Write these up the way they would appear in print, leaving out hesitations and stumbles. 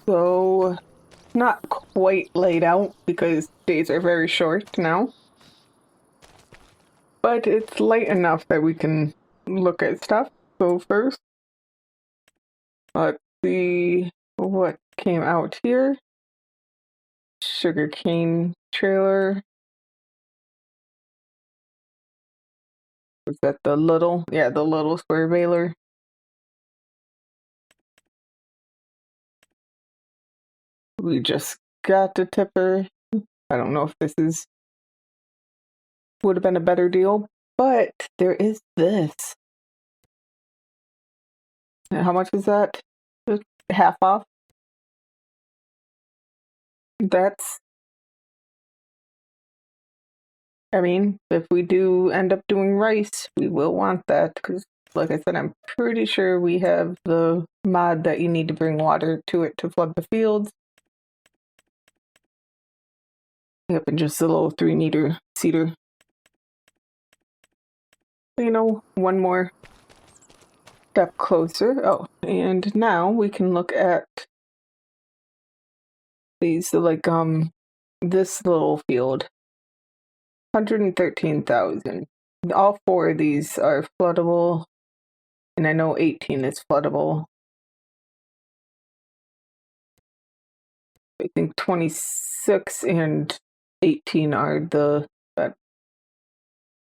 So, not quite laid out because days are very short now. But it's light enough that we can look at stuff. So first, let's see what came out here. Sugarcane trailer. Was that the little? Yeah, the little square baler. We just got the tipper. I don't know if this would have been a better deal, but there is this. How much is that? Just half off. That's, I mean, if we do end up doing rice, we will want that because, like I said, I'm pretty sure we have the mod that you need to bring water to it to flood the fields. Yep, and just a little 3-meter cedar. You know, one more step closer. Oh, and now we can look at these, like, this little field. 113,000. All 4 of these are floodable, and I know 18 is floodable. I think 26 and 18 are the, but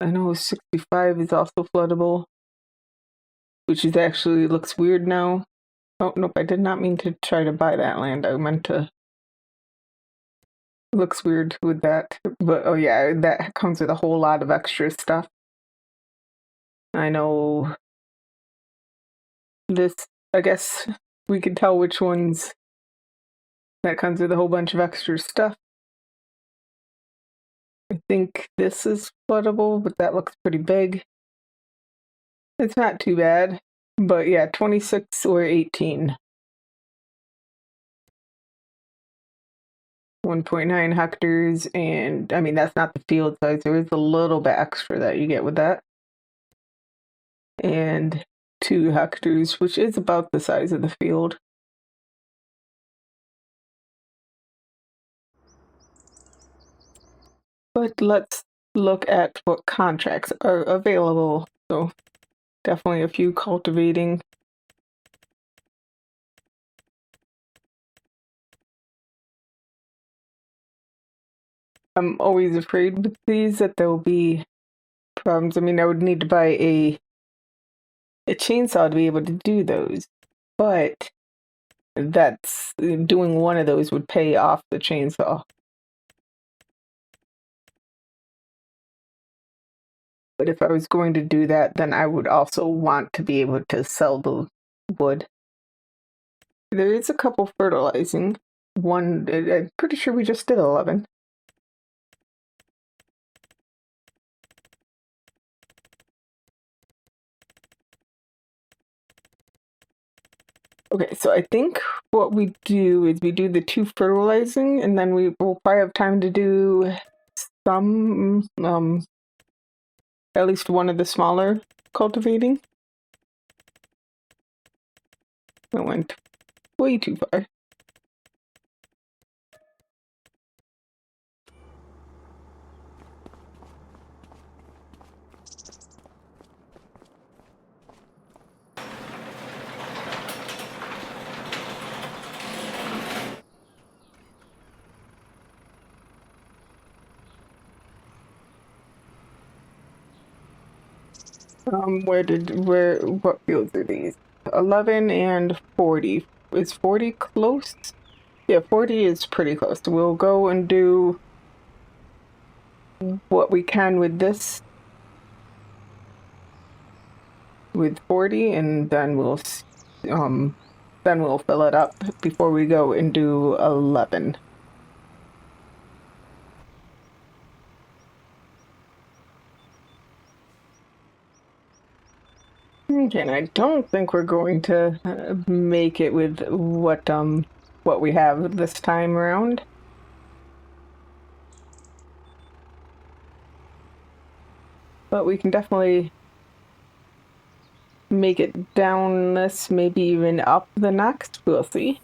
I know 65 is also floodable, which is actually looks weird now. Oh, nope, I did not mean to try to buy that land. I meant to. Looks weird with that, but oh yeah, that comes with a whole lot of extra stuff. I know this, I guess we could tell which ones that comes with a whole bunch of extra stuff. I think this is floodable, but that looks pretty big. It's not too bad, but yeah, 26 or 18. 1.9 hectares, and I mean, that's not the field size. There is a little bit extra that you get with that. And 2 hectares, which is about the size of the field. But let's look at what contracts are available. So definitely a few cultivating. I'm always afraid with these that there will be problems. I mean, I would need to buy a chainsaw to be able to do those, but that's doing one of those would pay off the chainsaw. But if I was going to do that, then I would also want to be able to sell the wood. There is a couple fertilizing. One, I'm pretty sure we just did 11. Okay, so I think what we do is we do the 2 fertilizing, and then we will probably have time to do some, at least one of the smaller cultivating. I went way too far. What fields are these? 11 and 40. Is 40 close? Yeah, 40 is pretty close. We'll go and do what we can with this, with 40, and then we'll fill it up before we go and do 11. Okay, and I don't think we're going to make it with what we have this time around. But we can definitely make it down this, maybe even up the next. We'll see.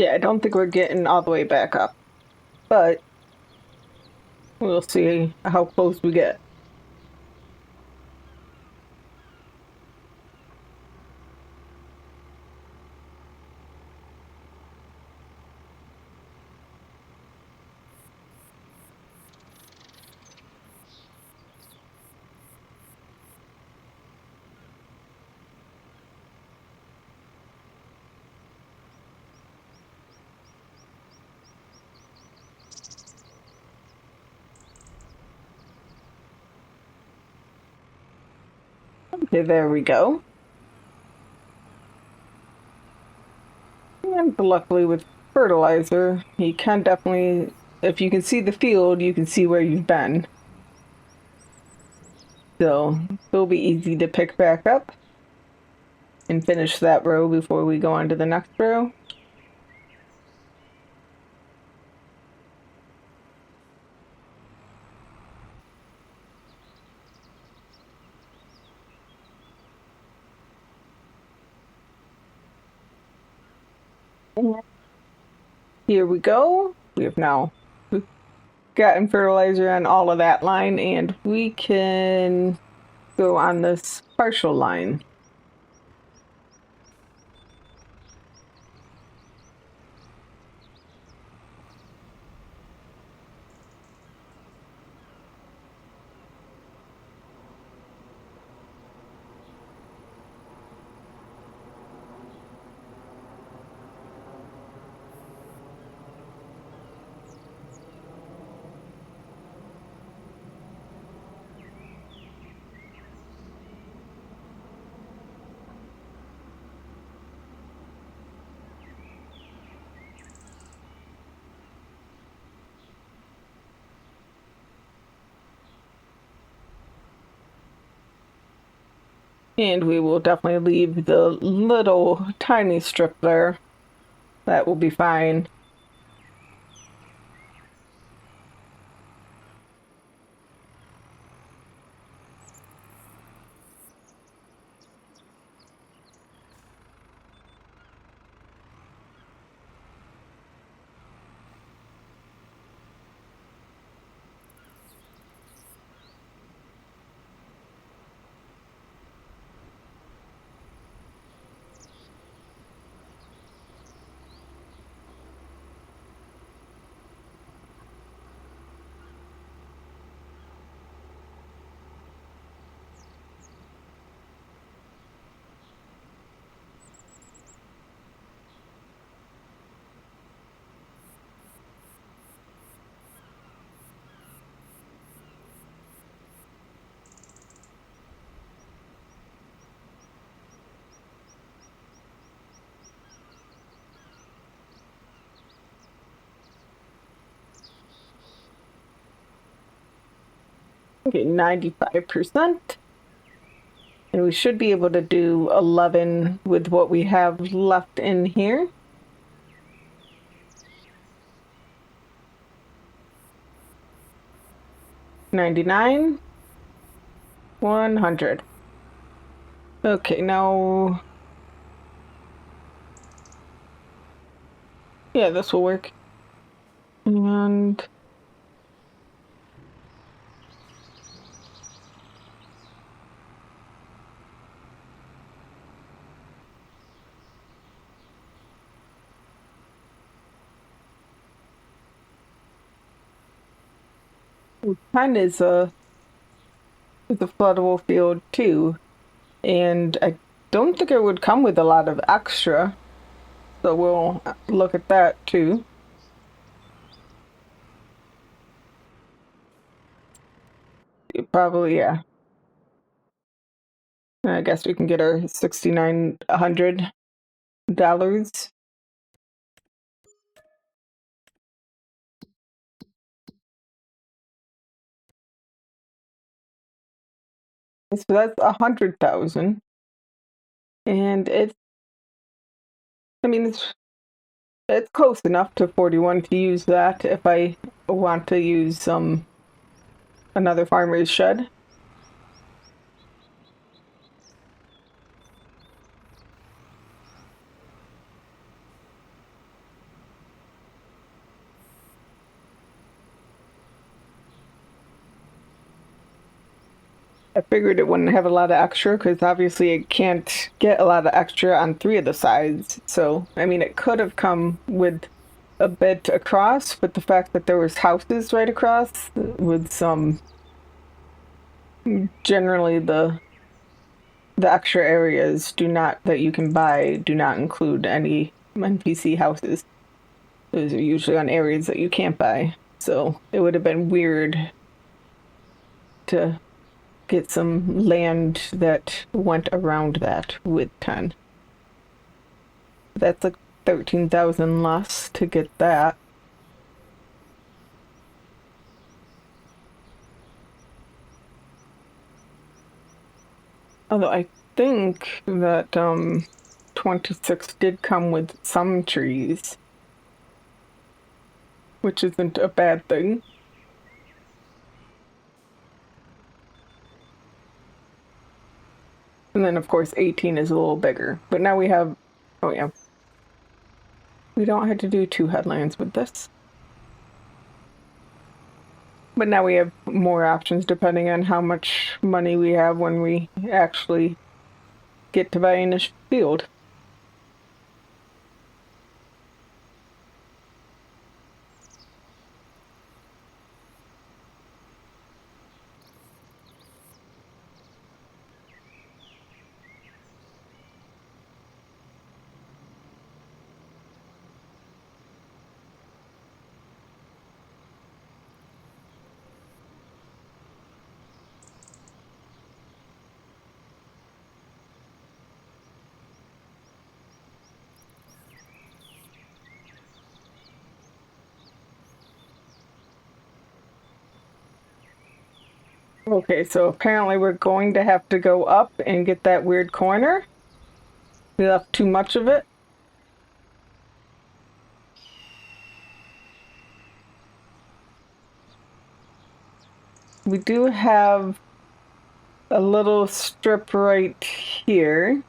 Yeah, I don't think we're getting all the way back up, but we'll see how close we get. Okay, there we go. And luckily with fertilizer, you can definitely, if you can see the field, you can see where you've been. So it'll be easy to pick back up and finish that row before we go on to the next row. Here we go. We have now gotten fertilizer on all of that line, and we can go on this partial line. And we will definitely leave the little tiny strip there. That will be fine. Okay, 95%. And we should be able to do 11 with what we have left in here. 99, 100. Okay, now, yeah, this will work. And kind is a floodable field too. And I don't think it would come with a lot of extra. So we'll look at that too. Probably, yeah. I guess we can get our $6,900. So that's 100,000. And I mean, it's close enough to 41 to use that if I want to use another farmer's shed. I figured it wouldn't have a lot of extra because obviously it can't get a lot of extra on 3 of the sides. So, I mean, it could have come with a bit across, but the fact that there was houses right across with some, generally the extra areas do not that you can buy do not include any NPC houses. Those are usually on areas that you can't buy. So it would have been weird to get some land that went around that with 10. That's like 13,000 less to get that. Although I think that 26 did come with some trees, which isn't a bad thing. And then, of course, 18 is a little bigger. But now we have, oh yeah, we don't have to do 2 headlands with this. But now we have more options depending on how much money we have when we actually get to buying a field. Okay, so apparently we're going to have to go up and get that weird corner. We left too much of it. We do have a little strip right here.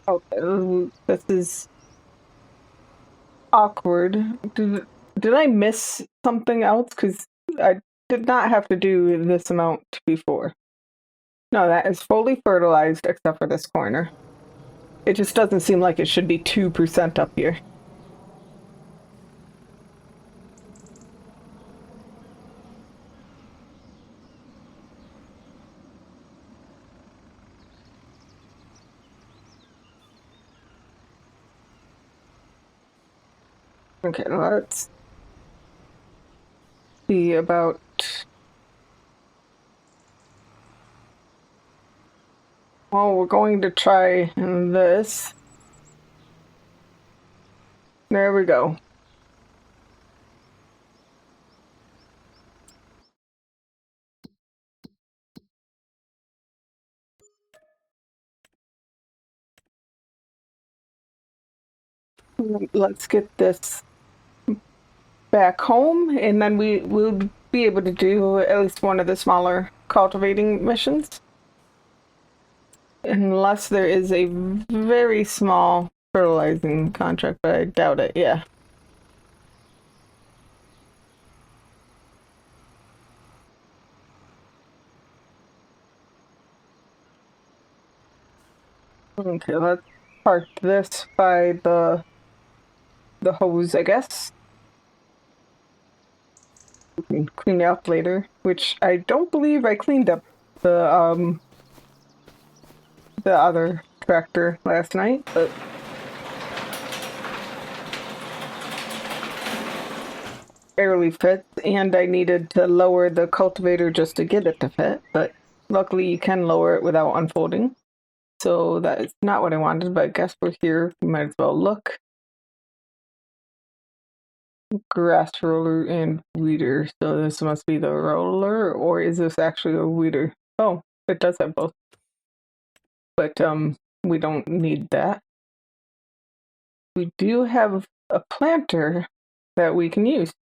Oh, this is awkward. Did I miss something else? Because I did not have to do this amount before. No, that is fully fertilized except for this corner. It just doesn't seem like it should be 2% up here. Okay, let's see about. Well, we're going to try this. There we go. Let's get this back home, and then we will be able to do at least one of the smaller cultivating missions. Unless there is a very small fertilizing contract, but I doubt it, yeah. Okay, let's park this by the hose, I guess. We can clean it up later, which I don't believe I cleaned up the the other tractor last night, but barely fits, and I needed to lower the cultivator just to get it to fit, but luckily you can lower it without unfolding. So that is not what I wanted, but I guess we're here. We might as well look. Grass roller and weeder. So this must be the roller, or is this actually a weeder? Oh, it does have both. But we don't need that. We do have a planter that we can use.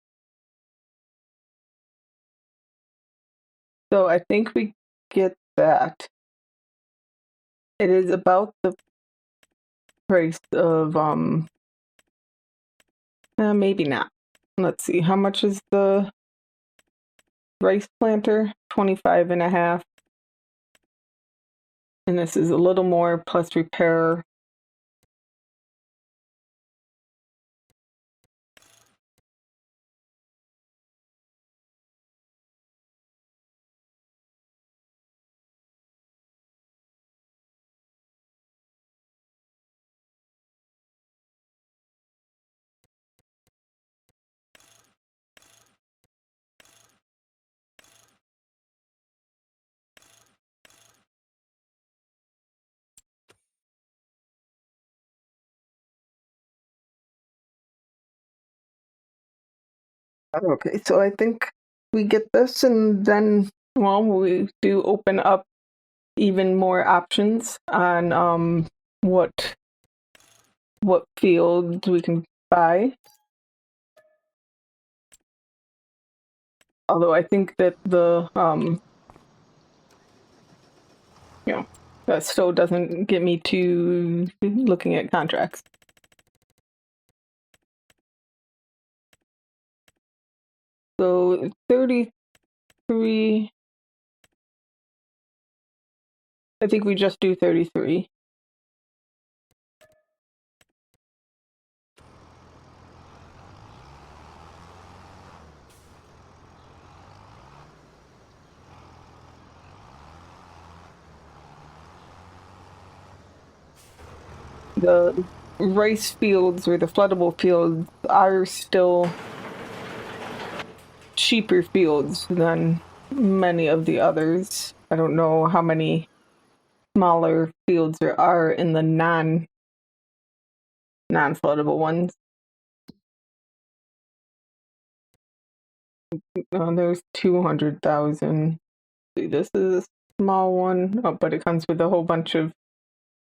So I think we get that. It is about the price of maybe not. Let's see, how much is the rice planter? 25.5. And this is a little more plus repair. Okay, so I think we get this, and then, well, we do open up even more options on what fields we can buy. Although I think that the that still doesn't get me to looking at contracts. So 33. I think we just do 33. The rice fields or the floodable fields are still cheaper fields than many of the others. I don't know how many smaller fields there are in the non-floodable ones. There's 200,000. See, this is a small one, but it comes with a whole bunch of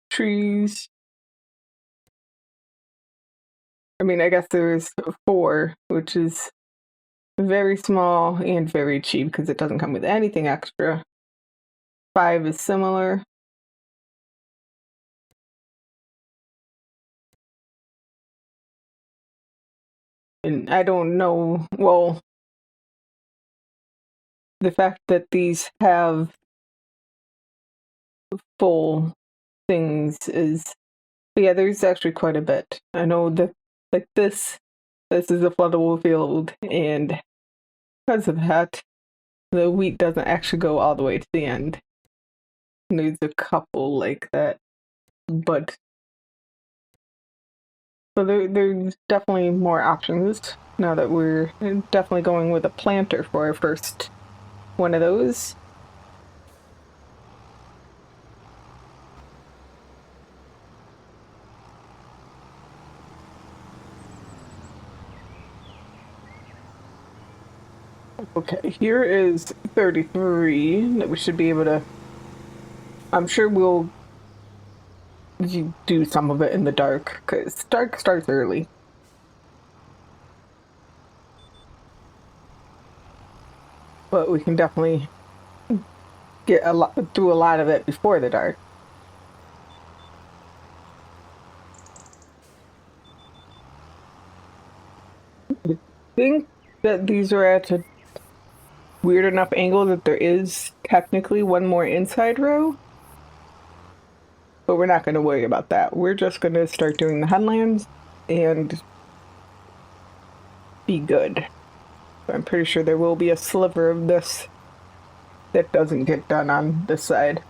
trees. I mean, I guess there's 4, which is very small and very cheap because it doesn't come with anything extra. 5 is similar. And I don't know, well, the fact that these have full things is, yeah, there's actually quite a bit. I know that, like, this is a floodable field, and because of that, the wheat doesn't actually go all the way to the end. And there's a couple like that, but so there's definitely more options now that we're definitely going with a planter for our first one of those. Okay, here is 33 that we should be able to. I'm sure we'll do some of it in the dark because dark starts early. But we can definitely get through a lot of it before the dark. I think that these are at a weird enough angle that there is technically one more inside row, but we're not going to worry about that. We're just going to start doing the headlands and be good. I'm pretty sure there will be a sliver of this that doesn't get done on this side.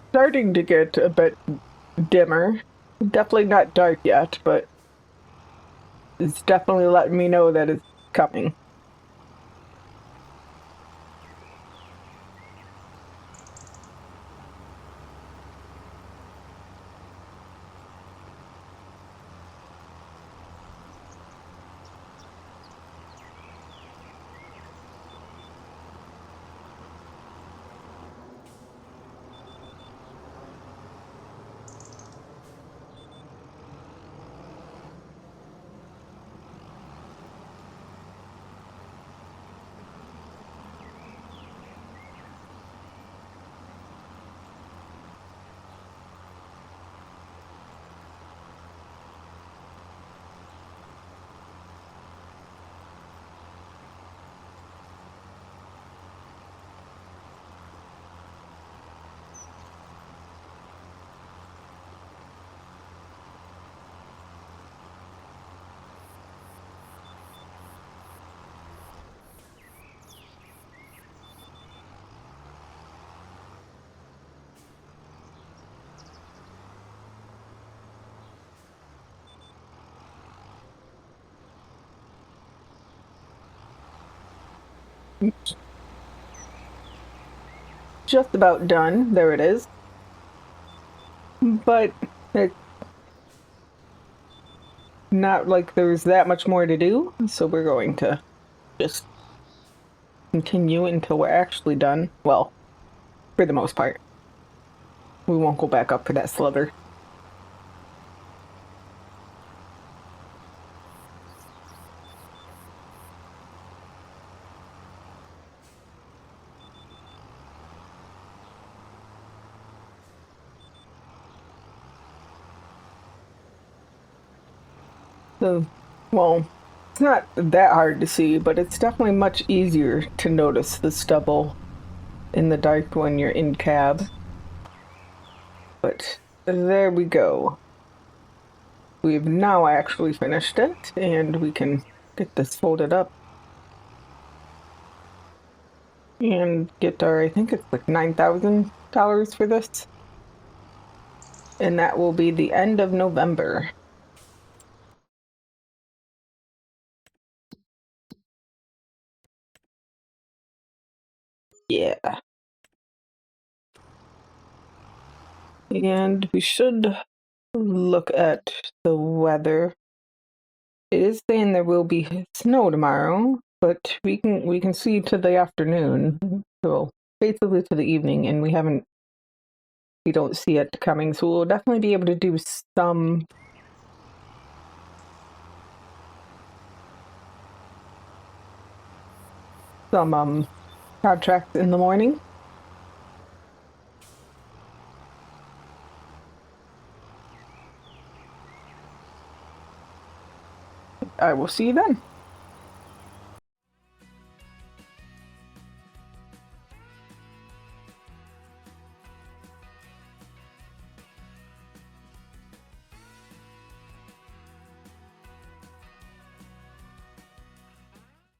starting to get a bit dimmer. Definitely not dark yet, but it's definitely letting me know that it's coming. Just about done. There it is. But it's not like there's that much more to do, so we're going to just continue until we're actually done. Well, for the most part. We won't go back up for that sliver. So, well, it's not that hard to see, but it's definitely much easier to notice the stubble in the dark when you're in cab. But there we go. We've now actually finished it, and we can get this folded up and get our, I think it's like $9,000 for this. And that will be the end of November. Yeah. And we should look at the weather. It is saying there will be snow tomorrow, but we can see to the afternoon. So basically to the evening, and we don't see it coming. So we'll definitely be able to do some contracts in the morning. I will see you then.